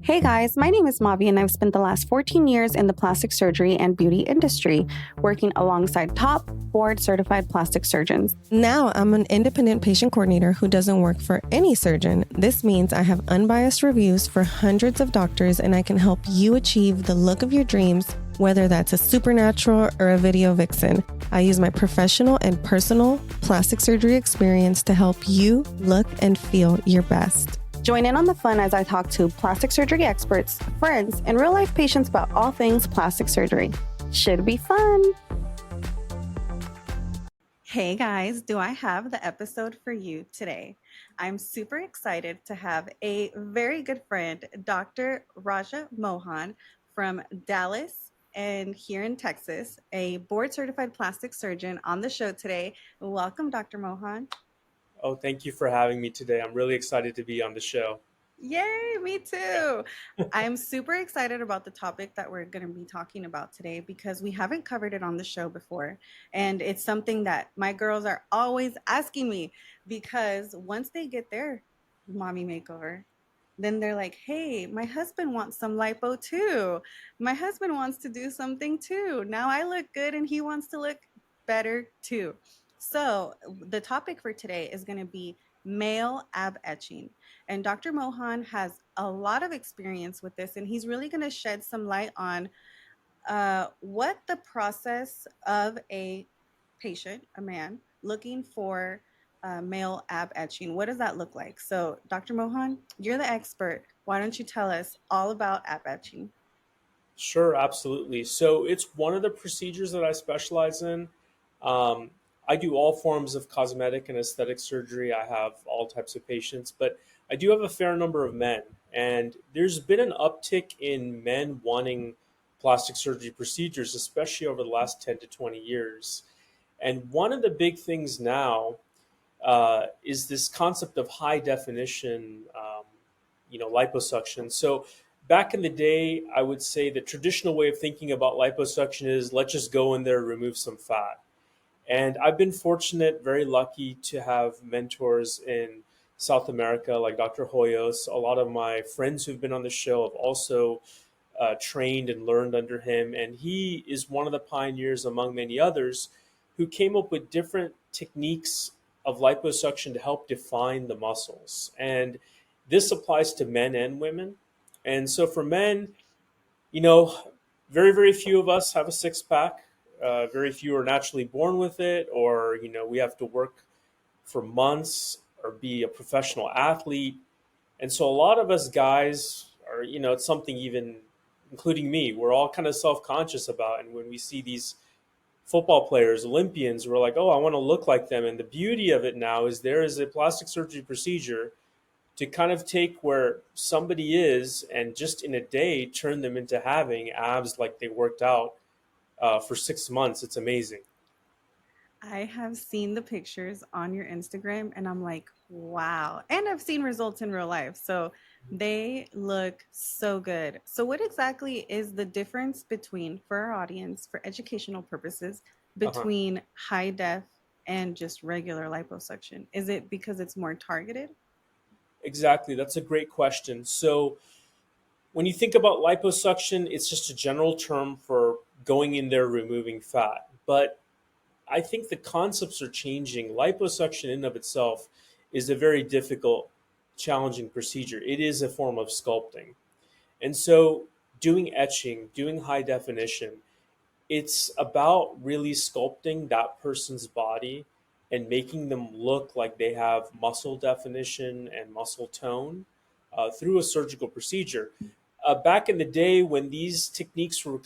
Hey guys, my name is Mavi and I've spent the last 14 years in the plastic surgery and beauty industry, working alongside top board certified plastic surgeons. Now I'm an independent patient coordinator who doesn't work for any surgeon. This means I have unbiased reviews for hundreds of doctors and I can help you achieve the look of your dreams, whether that's a supernatural or a video vixen. I use my professional and personal plastic surgery experience to help you look and feel your best. Join in on the fun as I talk to plastic surgery experts, friends, and real life patients about all things plastic surgery. Should be fun. Hey guys, do I have the episode for you today? I'm super excited to have a very good friend, Dr. Raja Mohan from Dallas and here in Texas, a board certified plastic surgeon on the show today. Welcome, Dr. Mohan. Oh, thank you for having me today. I'm really excited to be on the show. Yay, me too. I'm super excited about the topic that we're going to be talking about today because we haven't covered it on the show before. And it's something that my girls are always asking me because once they get their mommy makeover, then they're like, hey, my husband wants some lipo too. My husband wants to do something too. Now I look good and he wants to look better too. So the topic for today is going to be male ab etching. And Dr. Mohan has a lot of experience with this, and he's really going to shed some light on what the process of a patient, a man, looking for male ab etching, what does that look like? So, Dr. Mohan, you're the expert. Why don't you tell us all about ab etching? Sure, absolutely. So it's one of the procedures that I specialize in. Um, I do all forms of cosmetic and aesthetic surgery. I have all types of patients, but I do have a fair number of men. And there's been an uptick in men wanting plastic surgery procedures, especially over the last 10 to 20 years. And one of the big things now is this concept of high definition, liposuction. So back in the day, I would say the traditional way of thinking about liposuction is let's just go in there, remove some fat. And I've been fortunate, very lucky to have mentors in South America like Dr. Hoyos. A lot of my friends who've been on the show have also trained and learned under him. And he is one of the pioneers, among many others, who came up with different techniques of liposuction to help define the muscles. And this applies to men and women. And so for men, you know, very, very few of us have a six pack. Very few are naturally born with it, or, we have to work for months or be a professional athlete. And so a lot of us guys are, it's something even, including me, we're all kind of self conscious about. And when we see these football players, Olympians, we're like, oh, I want to look like them. And the beauty of it now is there is a plastic surgery procedure to kind of take where somebody is and just in a day turn them into having abs like they worked out for 6 months. It's amazing. I have seen the pictures on your Instagram and I'm like, wow. And I've seen results in real life. So they look so good. So, what exactly is the difference between, for our audience, for educational purposes, Uh-huh. between high def and just regular liposuction? Is it because it's more targeted? Exactly. That's a great question. So when you think about liposuction, it's just a general term for going in there removing fat. But I think the concepts are changing. Liposuction in and of itself is a very difficult, challenging procedure. It is a form of sculpting. And so doing etching, doing high definition, it's about really sculpting that person's body and making them look like they have muscle definition and muscle tone through a surgical procedure. Back in the day when these techniques were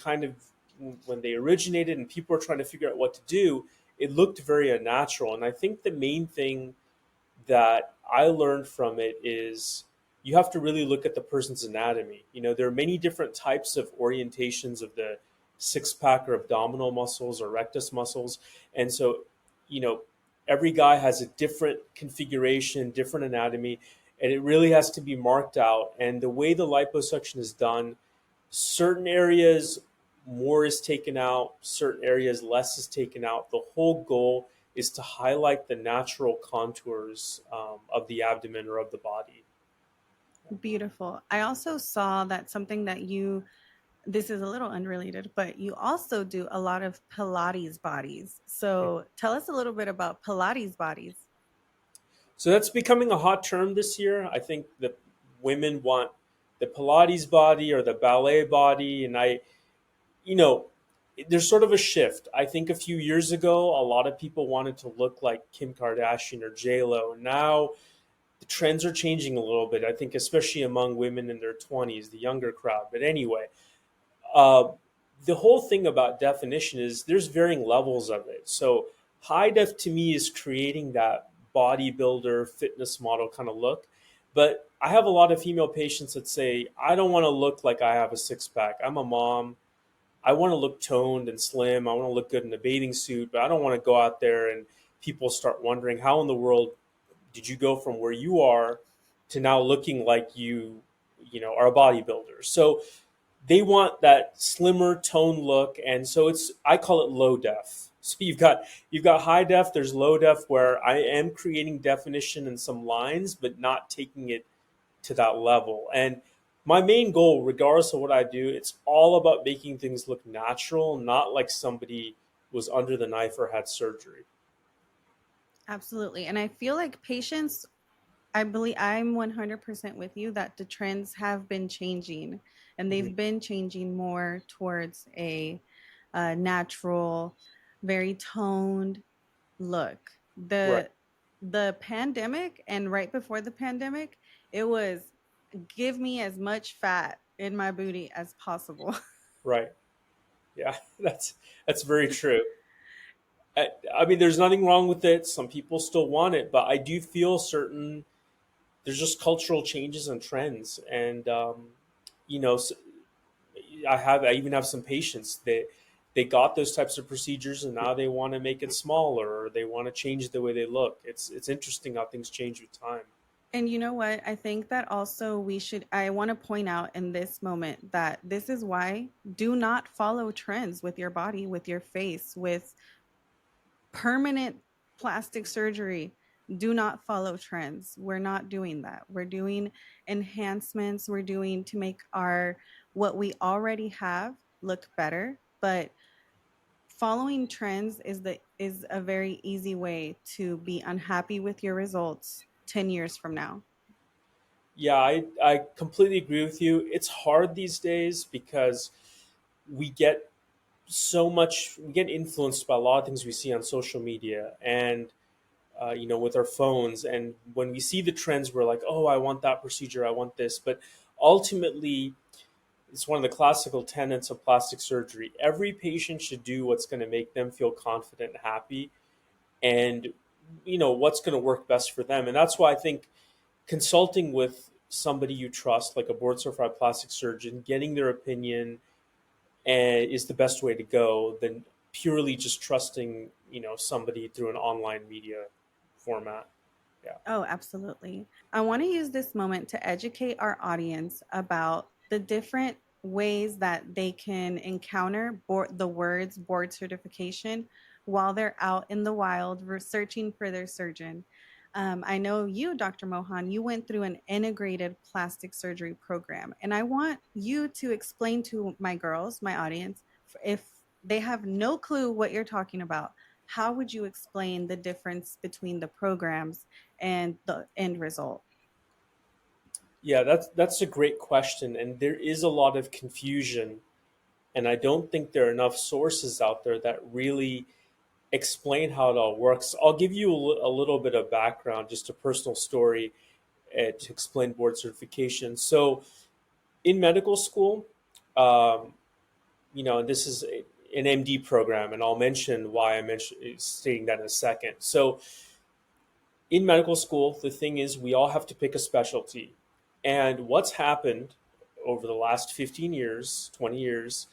when they originated and people were trying to figure out what to do, it looked very unnatural. And I think the main thing that I learned from it is you have to really look at the person's anatomy. There are many different types of orientations of the six pack or abdominal muscles or rectus muscles. And so, you know, every guy has a different configuration, different anatomy, and it really has to be marked out. And the way the liposuction is done, certain areas more is taken out, certain areas less is taken out. The whole goal is to highlight the natural contours of the abdomen or of the body. Beautiful. I also saw that something that you, this is a little unrelated, but you also do a lot of Pilates bodies. So tell us a little bit about Pilates bodies. So that's becoming a hot term this year. I think that women want the Pilates body or the ballet body, and you know, there's sort of a shift. I think a few years ago, a lot of people wanted to look like Kim Kardashian or J Lo. Now the trends are changing a little bit. I think especially among women in their 20s, the younger crowd. But anyway, uh, the whole thing about definition is there's varying levels of it. So high def to me is creating that bodybuilder fitness model kind of look. But I have a lot of female patients that say, I don't want to look like I have a six pack. I'm a mom. I want to look toned and slim. I want to look good in a bathing suit, but I don't want to go out there and people start wondering how in the world did you go from where you are to now looking like are a bodybuilder. So they want that slimmer tone look, and so it's I call it low def. So you've got high def, there's low def where I am creating definition and some lines but not taking it to that level. And my main goal, regardless of what I do, it's all about making things look natural, not like somebody was under the knife or had surgery. Absolutely. And I feel like patients, I believe I'm 100% with you that the trends have been changing and Hmm. they've been changing more towards a natural, very toned look. Right, The pandemic and right before the pandemic, it was give me as much fat in my booty as possible. right. Yeah, that's very true. I mean, there's nothing wrong with it. Some people still want it, but I do feel certain there's just cultural changes and trends, and you know, I even have some patients that they got those types of procedures, and now they want to make it smaller, or they want to change the way they look. It's interesting how things change with time. And you know what? I think that also I want to point out in this moment that this is why do not follow trends with your body, with your face, with permanent plastic surgery. Do not follow trends. We're not doing that. We're doing enhancements. We're doing to make what we already have look better. But following trends is a very easy way to be unhappy with your results 10 years from now. Yeah, I completely agree with you. It's hard these days because we get we get influenced by a lot of things we see on social media and with our phones. And when we see the trends, we're like, oh, I want that procedure, I want this. But ultimately, it's one of the classical tenets of plastic surgery. Every patient should do what's going to make them feel confident and happy, and what's going to work best for them. And that's why I think consulting with somebody you trust, like a board certified plastic surgeon, getting their opinion is the best way to go than purely just trusting somebody through an online media format. Yeah. Oh, absolutely. I want to use this moment to educate our audience about the different ways that they can encounter the words board certification while they're out in the wild researching for their surgeon. I know you, Dr. Mohan, you went through an integrated plastic surgery program, and I want you to explain to my girls, my audience, if they have no clue what you're talking about, how would you explain the difference between the programs and the end result? Yeah, that's a great question, and there is a lot of confusion, and I don't think there are enough sources out there that really explain how it all works. I'll give you a little bit of background, just a personal story to explain board certification. So, in medical school, um, this is an MD program, and I'll mention why I mentioned stating that in a second. So, in medical school, the thing is, we all have to pick a specialty. And what's happened over the last 15 years, 20 years,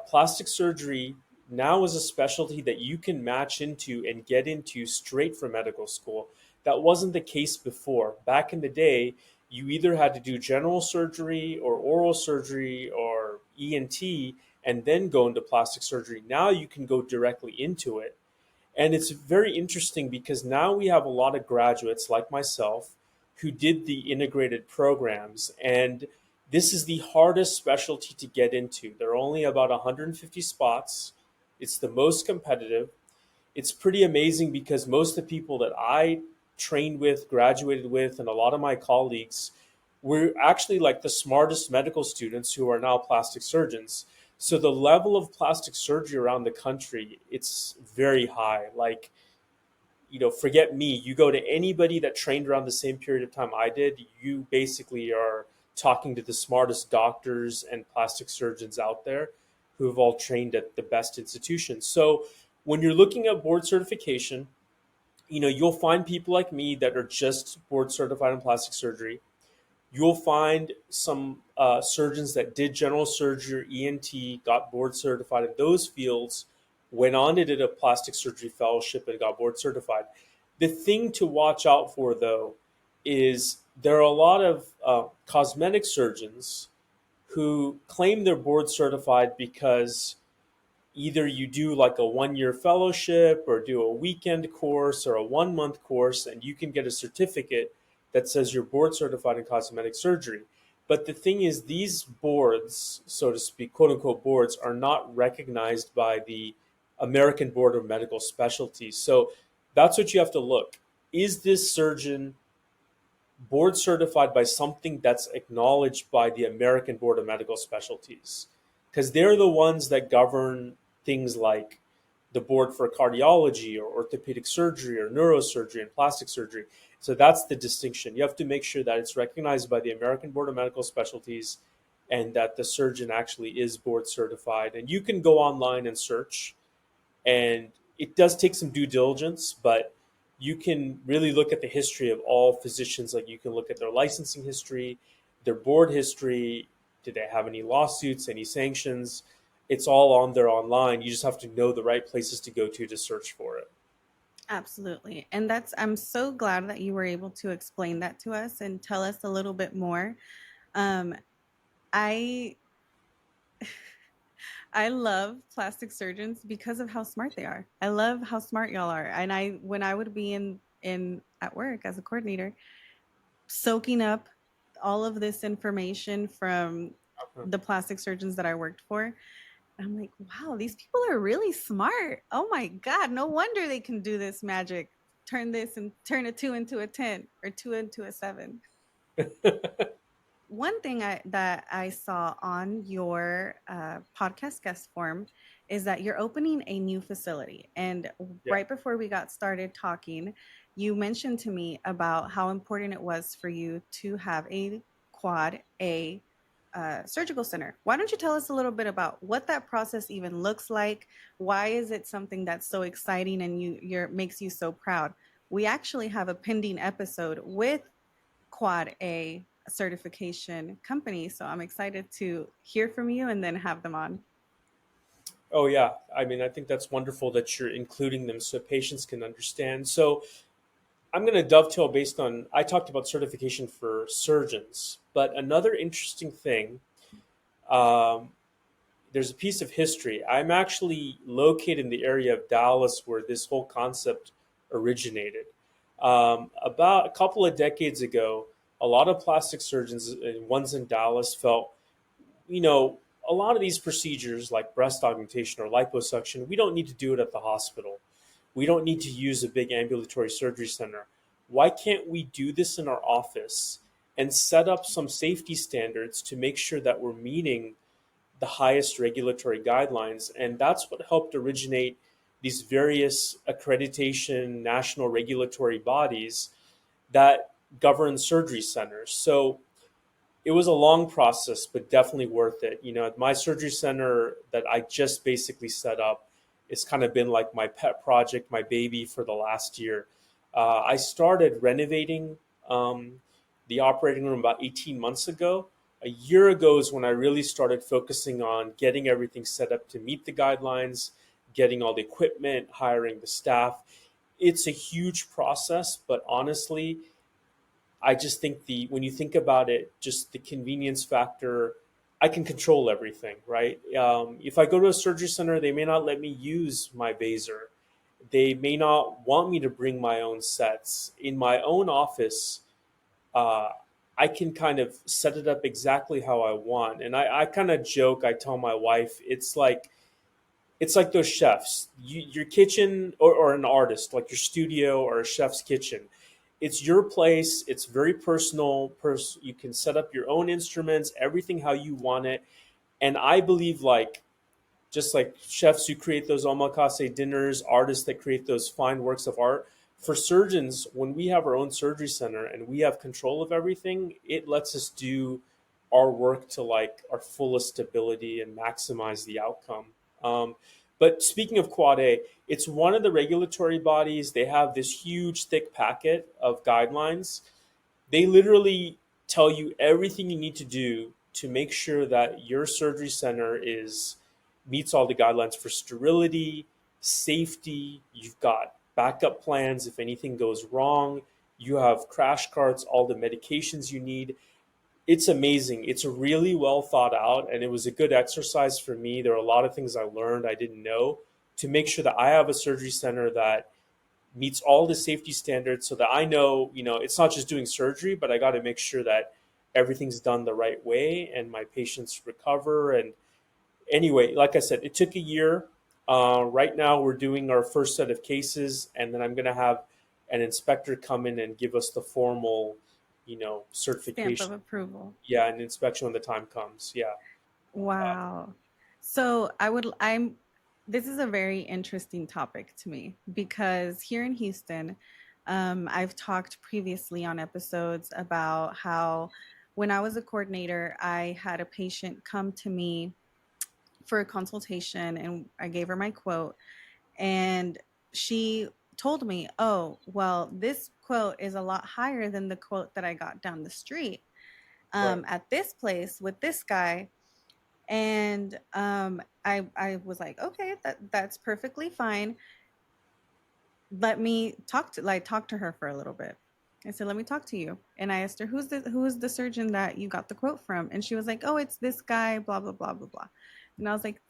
plastic surgery now is a specialty that you can match into and get into straight from medical school. That wasn't the case before. Back in the day, you either had to do general surgery or oral surgery or ENT and then go into plastic surgery. Now you can go directly into it. And it's very interesting because now we have a lot of graduates like myself who did the integrated programs. And this is the hardest specialty to get into. There are only about 150 spots. It's the most competitive. It's pretty amazing because most of the people that I trained with, graduated with, and a lot of my colleagues were actually like the smartest medical students who are now plastic surgeons. So the level of plastic surgery around the country, it's very high. Like, forget me. You go to anybody that trained around the same period of time I did, you basically are talking to the smartest doctors and plastic surgeons out there who have all trained at the best institutions. So when you're looking at board certification, you'll find people like me that are just board certified in plastic surgery. You'll find some surgeons that did general surgery or ENT, got board certified in those fields, went on to did a plastic surgery fellowship and got board certified. The thing to watch out for, though, is there are a lot of cosmetic surgeons who claim they're board certified because either you do like a 1 year fellowship or do a weekend course or a 1 month course, and you can get a certificate that says you're board certified in cosmetic surgery. But the thing is, these boards, so to speak, quote unquote boards, are not recognized by the American Board of Medical Specialties. So that's what you have to look. Is this surgeon board certified by something that's acknowledged by the American Board of Medical Specialties? Because they're the ones that govern things like the board for cardiology or orthopedic surgery or neurosurgery and plastic surgery. So that's the distinction. You have to make sure that it's recognized by the American Board of Medical Specialties and that the surgeon actually is board certified. And you can go online and search, and it does take some due diligence, but you can really look at the history of all physicians. Like, you can look at their licensing history, their board history. Did they have any lawsuits, any sanctions? It's all on there online. You just have to know the right places to go to search for it. Absolutely. And I'm so glad that you were able to explain that to us and tell us a little bit more. Um, I I love plastic surgeons because of how smart they are. I love how smart y'all are. And when I would be in at work as a coordinator, soaking up all of this information from the plastic surgeons that I worked for, I'm like, wow, these people are really smart. Oh my God, no wonder they can do this magic. Turn this and turn a 2 into a 10 or 2 into a 7. One thing that I saw on your podcast guest form is that you're opening a new facility. And Yeah. right before we got started talking, you mentioned to me about how important it was for you to have a quad A surgical center. Why don't you tell us a little bit about what that process even looks like? Why is it something that's so exciting and makes you so proud? We actually have a pending episode with Quad A certification company, so I'm excited to hear from you and then have them on. Oh, yeah. I mean, I think that's wonderful that you're including them so patients can understand. So I'm going to dovetail based on, I talked about certification for surgeons, but another interesting thing, um, there's a piece of history. I'm actually located in the area of Dallas where this whole concept originated. About a couple of decades ago, a lot of plastic surgeons, ones in Dallas, felt, you know, a lot of these procedures like breast augmentation or liposuction, we don't need to do it at the hospital. We don't need to use a big ambulatory surgery center. Why can't we do this in our office and set up some safety standards to make sure that we're meeting the highest regulatory guidelines? And that's what helped originate these various accreditation national regulatory bodies that govern surgery centers. So it was a long process, but definitely worth it. At my surgery center that I just basically set up, it's kind of been like my pet project, my baby for the last year. I started renovating the operating room about 18 months ago. A year ago is when I really started focusing on getting everything set up to meet the guidelines, getting all the equipment, hiring the staff. It's a huge process, but honestly, I just think when you think about it, just the convenience factor, I can control everything, right? If I go to a surgery center, they may not let me use my Vaser. They may not want me to bring my own sets. In my own office, uh, I can kind of set it up exactly how I want. And I kind of joke, I tell my wife, it's like those chefs. Your kitchen, or an artist, like your studio or a chef's kitchen. It's your place. It's very personal. You can set up your own instruments, everything how you want it. And I believe, like, just like chefs who create those omakase dinners, artists that create those fine works of art, for surgeons, when we have our own surgery center and we have control of everything, it lets us do our work to like our fullest ability and maximize the outcome. Um, but speaking of Quad A, it's one of the regulatory bodies. They have this huge, thick packet of guidelines. They literally tell you everything you need to do to make sure that your surgery center is meets all the guidelines for sterility, safety. You've got backup plans if anything goes wrong. You have crash carts, all the medications you need. It's amazing. It's really well thought out, and it was a good exercise for me. There are a lot of things I learned I didn't know to make sure that I have a surgery center that meets all the safety standards so that I know, it's not just doing surgery, but I got to make sure that everything's done the right way and my patients recover. And anyway, like I said, it took a year. Right now, we're doing our first set of cases, and then I'm going to have an inspector come in and give us the formal, Stamp of certification. approval. Yeah, an inspection when the time comes. Yeah. Wow. So this is a very interesting topic to me because here in Houston, I've talked previously on episodes about how when I was a coordinator, I had a patient come to me for a consultation and I gave her my quote and she told me, "Oh, well, this quote is a lot higher than the quote that I got down the street Right. at this place with this guy." And I was like, okay, that's perfectly fine. Let me talk to her for a little bit. I said, let me talk to you. And I asked her, who is the surgeon that you got the quote from? And she was like, oh, it's this guy, blah blah blah blah blah. And I was like,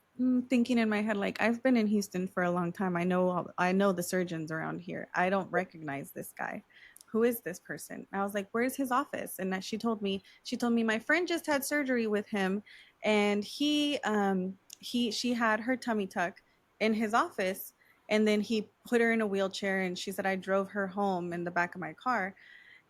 thinking in my head, like, I've been in Houston for a long time. I know the surgeons around here. I don't recognize this guy. Who is this person? And I was like, where's his office? And that she told me my friend just had surgery with him, and she had her tummy tuck in his office, and then he put her in a wheelchair, and she said I drove her home in the back of my car.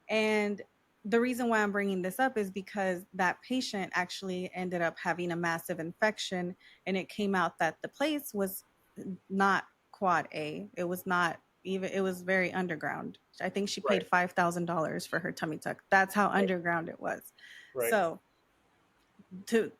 And the reason why I'm bringing this up is because that patient actually ended up having a massive infection, and it came out that the place was not quad A. It was not even, it was very underground. I think she Right. paid $5,000 for her tummy tuck. That's how Right. underground it was. Right. So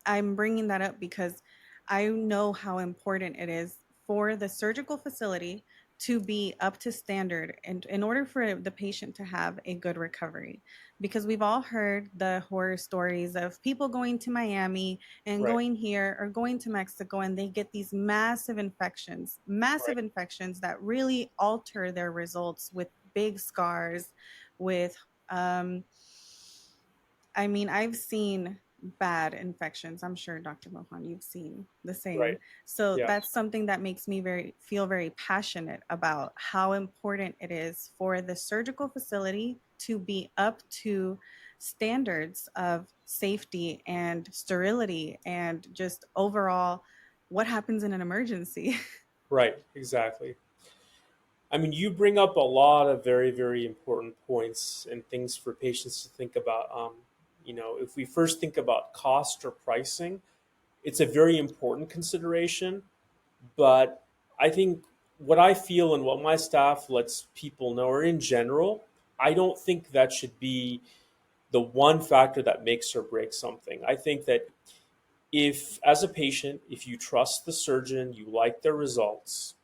I'm bringing that up because I know how important it is for the surgical facility to be up to standard and in order for the patient to have a good recovery, because we've all heard the horror stories of people going to Miami and Right. going here or going to Mexico and they get these Right. massive infections that really alter their results with big scars, with um I mean, I've seen bad infections. I'm sure Dr. Mohan, you've seen the Right. same. So Yeah. that's something that makes me feel very passionate about how important it is for the surgical facility to be up to standards of safety and sterility and just overall what happens in an emergency. Right. Exactly. I mean, you bring up a lot of very, very important points and things for patients to think about. If we first think about cost or pricing, it's a very important consideration. But I think what I feel and what my staff lets people know, or in general, I don't think that should be the one factor that makes or breaks something. I think that if, as a patient, if you trust the surgeon, you like their results,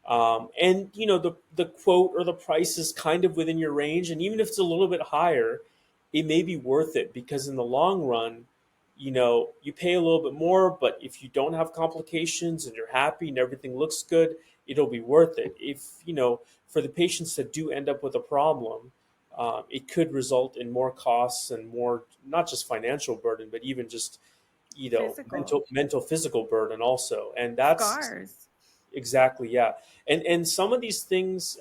and the quote or the price is kind of within your range, and even if it's a little bit higher, it may be worth it because in the long run, you pay a little bit more, but if you don't have complications and you're happy and everything looks good, it'll be worth it. If for the patients that do end up with a problem, it could result in more costs and more, not just financial burden, but even just Physical mental physical burden also, and that's scars. exactly, yeah. And some of these things,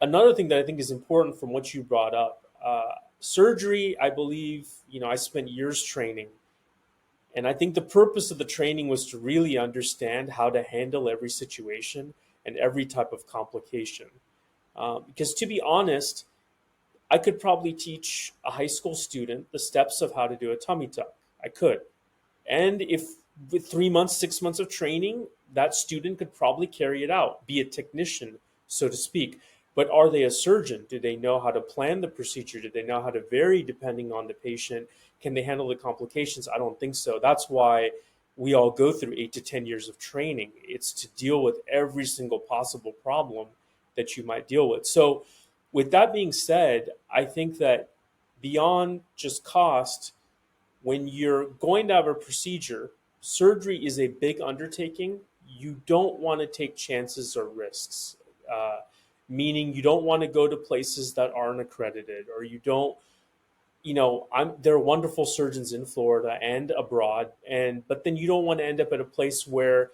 another thing that I think is important from what you brought up, Surgery, I believe, I spent years training. And I think the purpose of the training was to really understand how to handle every situation and every type of complication. Because to be honest, I could probably teach a high school student the steps of how to do a tummy tuck. I could. And if with 3 months, 6 months of training, that student could probably carry it out, be a technician, so to speak. But are they a surgeon? Do they know how to plan the procedure? Do they know how to vary depending on the patient? Can they handle the complications? I don't think so. That's why we all go through 8 to 10 years of training. It's to deal with every single possible problem that you might deal with. So, with that being said, I think that beyond just cost, when you're going to have a procedure, surgery is a big undertaking. You don't want to take chances or risks, uh, meaning you don't want to go to places that aren't accredited, or you don't. There are wonderful surgeons in Florida and abroad, but then you don't want to end up at a place where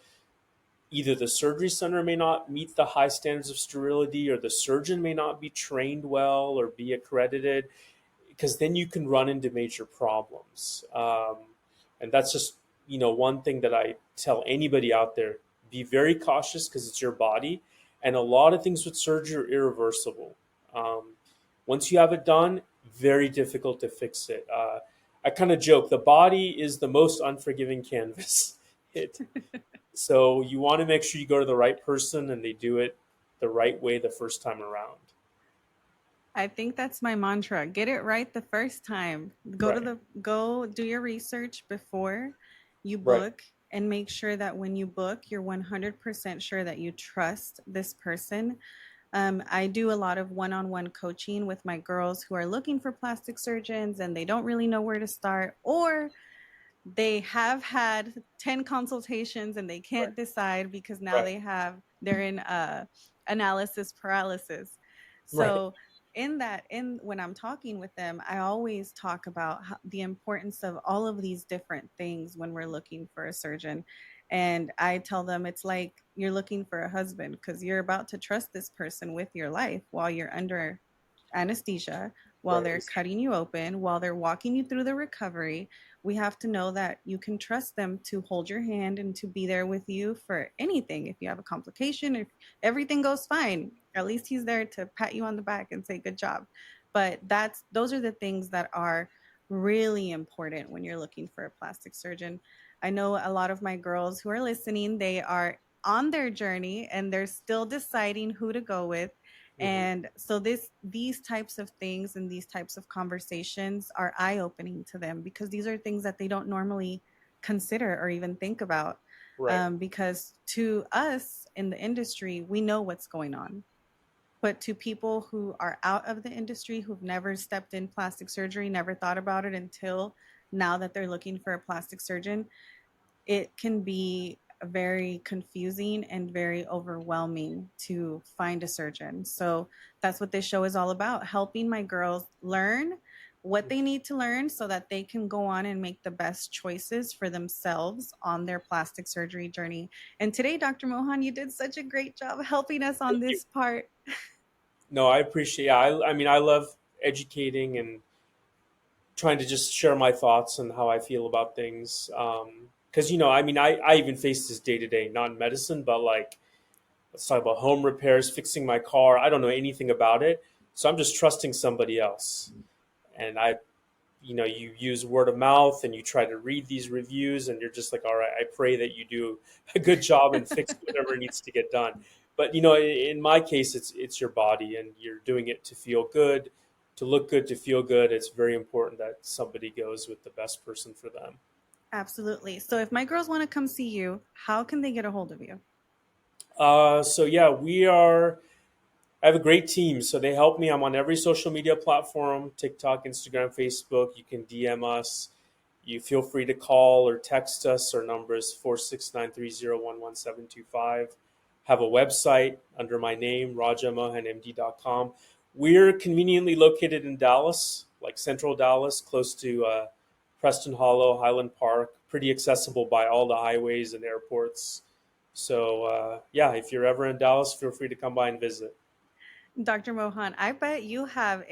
either the surgery center may not meet the high standards of sterility, or the surgeon may not be trained well or be accredited, because then you can run into major problems. And that's just, one thing that I tell anybody out there: be very cautious, because it's your body. And a lot of things with surgery are irreversible. Once you have it done, very difficult to fix it. I kind of joke, the body is the most unforgiving canvas. It So you want to make sure you go to the right person and they do it the right way the first time around. I think that's my mantra. Get it right the first time. Right. Go do your research before you Right. book, and make sure that when you book, you're 100% sure that you trust this person. I do a lot of one-on-one coaching with my girls who are looking for plastic surgeons and they don't really know where to start, or they have had 10 consultations and they Right. can't decide because now Right. they're in analysis paralysis. Right. So in when I'm talking with them, I always talk about the importance of all of these different things when we're looking for a surgeon. And I tell them it's like you're looking for a husband, because you're about to trust this person with your life while you're under anesthesia, while Right. they're cutting you open, while they're walking you through the recovery. We have to know that you can trust them to hold your hand and to be there with you for anything. If you have a complication, if everything goes fine, at least he's there to pat you on the back and say good job. But those are the things that are really important when you're looking for a plastic surgeon. I know a lot of my girls who are listening, they are on their journey and they're still deciding who to go with. Hmm. And so these types of things and these types of conversations are eye-opening to them, because these are things that they don't normally consider or even think about. Right. Because to us in the industry, we know what's going on. But to people who are out of the industry, who've never stepped in plastic surgery, never thought about it until now that they're looking for a plastic surgeon, it can be very confusing and very overwhelming to find a surgeon. So that's what this show is all about, helping my girls learn what they need to learn so that they can go on and make the best choices for themselves on their plastic surgery journey. And today, Dr. Mohan, you did such a great job helping us on Thank you. this part. No, I appreciate. Yeah, I mean, I love educating and trying to just share my thoughts and how I feel about things. Because I mean, I even face this day to day, not in medicine, but like, let's talk about home repairs, fixing my car. I don't know anything about it, so I'm just trusting somebody else. And you use word of mouth and you try to read these reviews, and you're just like, all right, I pray that you do a good job and fix whatever needs to get done. But in my case, it's your body, and you're doing it to feel good, to look good, to feel good. It's very important that somebody goes with the best person for them. Absolutely. So if my girls want to come see you, how can they get a hold of you? So yeah, we are. I have a great team, so they help me. I'm on every social media platform: TikTok, Instagram, Facebook. You can DM us. You feel free to call or text us. Our number is 46930111725. Have a website under my name, rajamohanmd.com. We're conveniently located in Dallas, like central Dallas, close to Preston Hollow, Highland Park, pretty accessible by all the highways and airports. So, yeah, if you're ever in Dallas, feel free to come by and visit. Dr. Mohan, I bet you have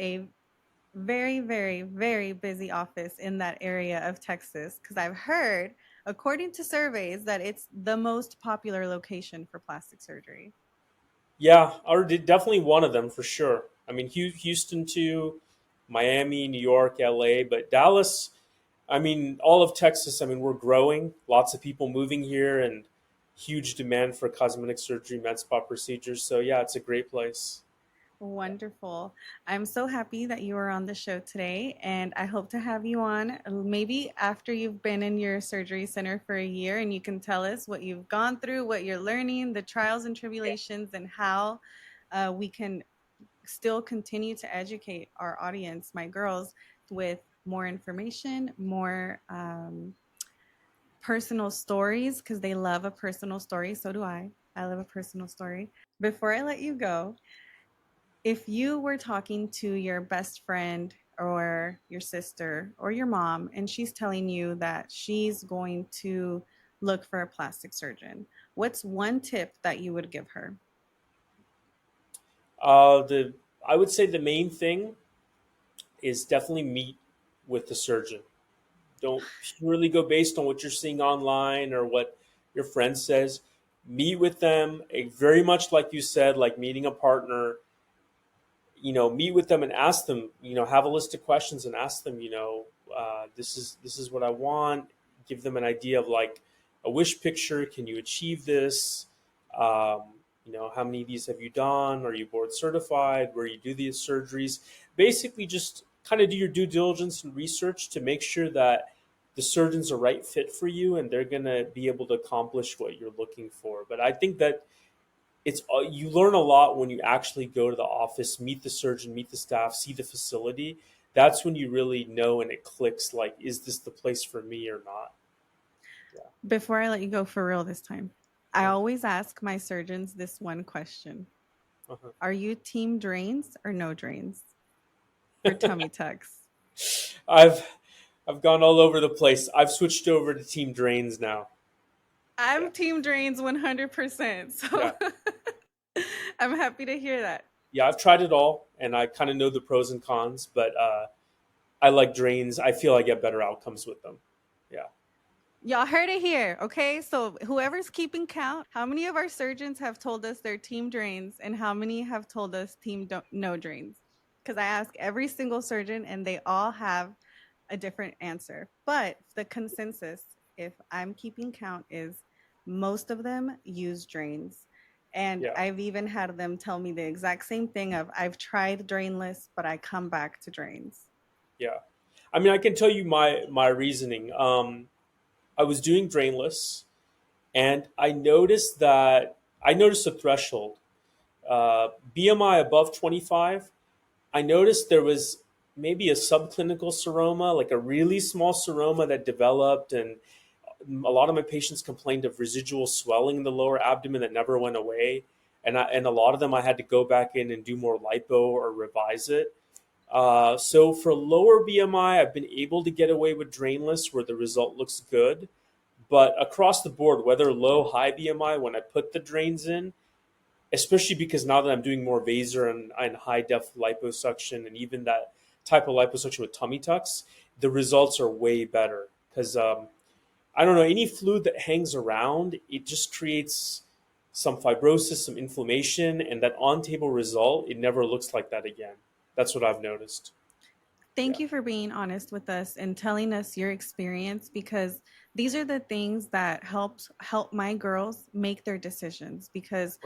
very, very, very busy office in that area of Texas because I've heard, according to surveys, that it's the most popular location for plastic surgery. Yeah, or definitely one of them for sure. I mean, Houston too, Miami, New York, LA, but Dallas. I mean, all of Texas. I mean, we're growing. Lots of people moving here, and huge demand for cosmetic surgery, med spa procedures. So yeah, it's a great place. Wonderful. I'm so happy that you are on the show today, and I hope to have you on maybe after you've been in your surgery center for a year and you can tell us what you've gone through, what you're learning, the trials and tribulations, and how we can still continue to educate our audience, my girls, with more information, more personal stories, because they love a personal story. So do I. I love a personal story. Before I let you go, if you were talking to your best friend or your sister or your mom and she's telling you that she's going to look for a plastic surgeon, what's one tip that you would give her? The I would say the main thing is definitely meet with the surgeon. Don't purely go based on what you're seeing online or what your friend says. Meet with them, very much like you said, like meeting a partner. Meet with them and ask them. Have a list of questions and ask them. This is what I want. Give them an idea of like a wish picture. Can you achieve this? Um, how many of these have you done? Are you board certified? Where you do these surgeries? Basically, just kind of do your due diligence and research to make sure that the surgeon's a right fit for you and they're going to be able to accomplish what you're looking for. But I think that it's you learn a lot when you actually go to the office, meet the surgeon, meet the staff, see the facility. That's when you really know and it clicks. Like, is this the place for me or not? Yeah. Before I let you go for real this time, I always ask my surgeons this one question. Uh-huh. Are you team drains or no drains for tummy tucks? I've I've gone all over the place. I've switched over to Team Drains now. Yeah, I'm team drains 100%. So yeah, I'm happy to hear that. yeah. I've tried it all, and I kind of know the pros and cons. But I like drains. I feel I get better outcomes with them. Yeah, Y'all heard it here, okay? So whoever's keeping count, how many of our surgeons have told us they're team drains and how many have told us team no drains? Because I ask every single surgeon and they all have a different answer. But the consensus, if I'm keeping count, is most of them use drains. And yeah, I've even had them tell me the exact same thing of I've tried drainless, but I come back to drains. yeah. I mean, I can tell you my reasoning. I was doing drainless, and I noticed a threshold. BMI above 25. I noticed there was maybe a subclinical seroma, like a really small seroma that developed, and a lot of my patients complained of residual swelling in the lower abdomen that never went away. And a lot of them I had to go back in and do more lipo or revise it. So for lower BMI, I've been able to get away with drainless where the result looks good. But across the board, whether low, high BMI, when I put the drains in, especially because now that I'm doing more vaser and high def liposuction and even that type of liposuction with tummy tucks, the results are way better. Because I don't know, any fluid that hangs around, it just creates some fibrosis, some inflammation, and that on table result, it never looks like that again. That's what I've noticed. Thank Yeah. you for being honest with us and telling us your experience because these are the things that help my girls make their decisions because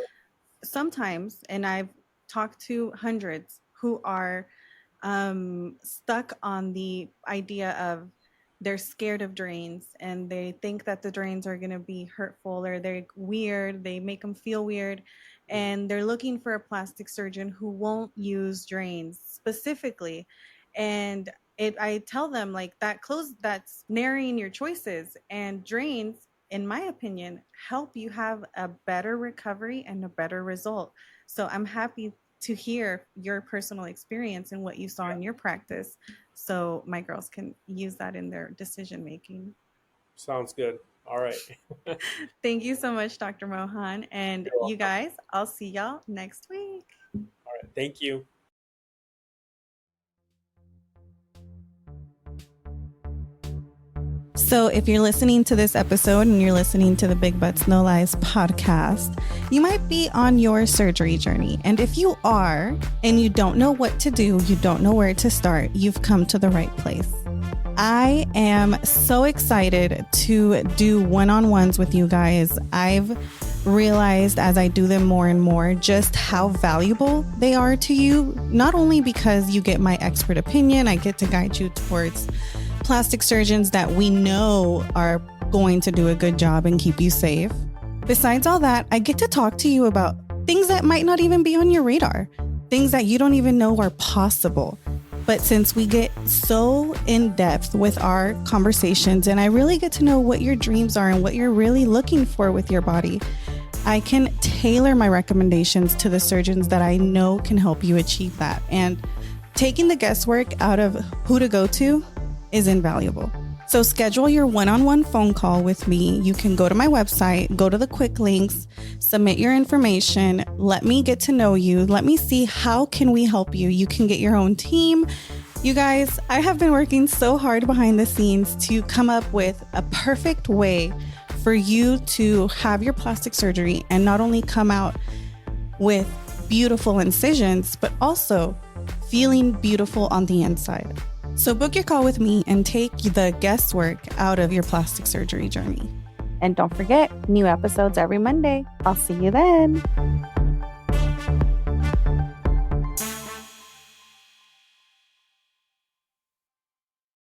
sometimes and I've talked to hundreds who are stuck on the idea of they're scared of drains and they think that the drains are going to be hurtful or they're weird, they make them feel weird, Mhm. and they're looking for a plastic surgeon who won't use drains specifically. And I tell them like that's narrowing your choices, and drains in my opinion help you have a better recovery and a better result. So I'm happy to hear your personal experience and what you saw Yeah. in your practice so my girls can use that in their decision making. Sounds good. All right. You're Thank you so much, Dr. Mohan. And you welcome. guys, I'll see y'all next week. All right. Thank you. So if you're listening to this episode and you're listening to the Big Butts No Lies podcast, you might be on your surgery journey. And if you are, and you don't know what to do, you don't know where to start, you've come to the right place. I am so excited to do one-on-ones with you guys. I've realized as I do them more and more just how valuable they are to you, not only because you get my expert opinion, I get to guide you towards plastic surgeons that we know are going to do a good job and keep you safe. Besides all that, I get to talk to you about things that might not even be on your radar, things that you don't even know are possible. But since we get so in depth with our conversations and I really get to know what your dreams are and what you're really looking for with your body, I can tailor my recommendations to the surgeons that I know can help you achieve that. And taking the guesswork out of who to go to is invaluable. So schedule your one-on-one phone call with me. You can go to my website, go to the quick links, submit your information, let me get to know you, let me see how can we help you. You can get your own team. You guys, I have been working so hard behind the scenes to come up with a perfect way for you to have your plastic surgery and not only come out with beautiful incisions, but also feeling beautiful on the inside. So book your call with me and take the guesswork out of your plastic surgery journey. And don't forget, new episodes every Monday. I'll see you then.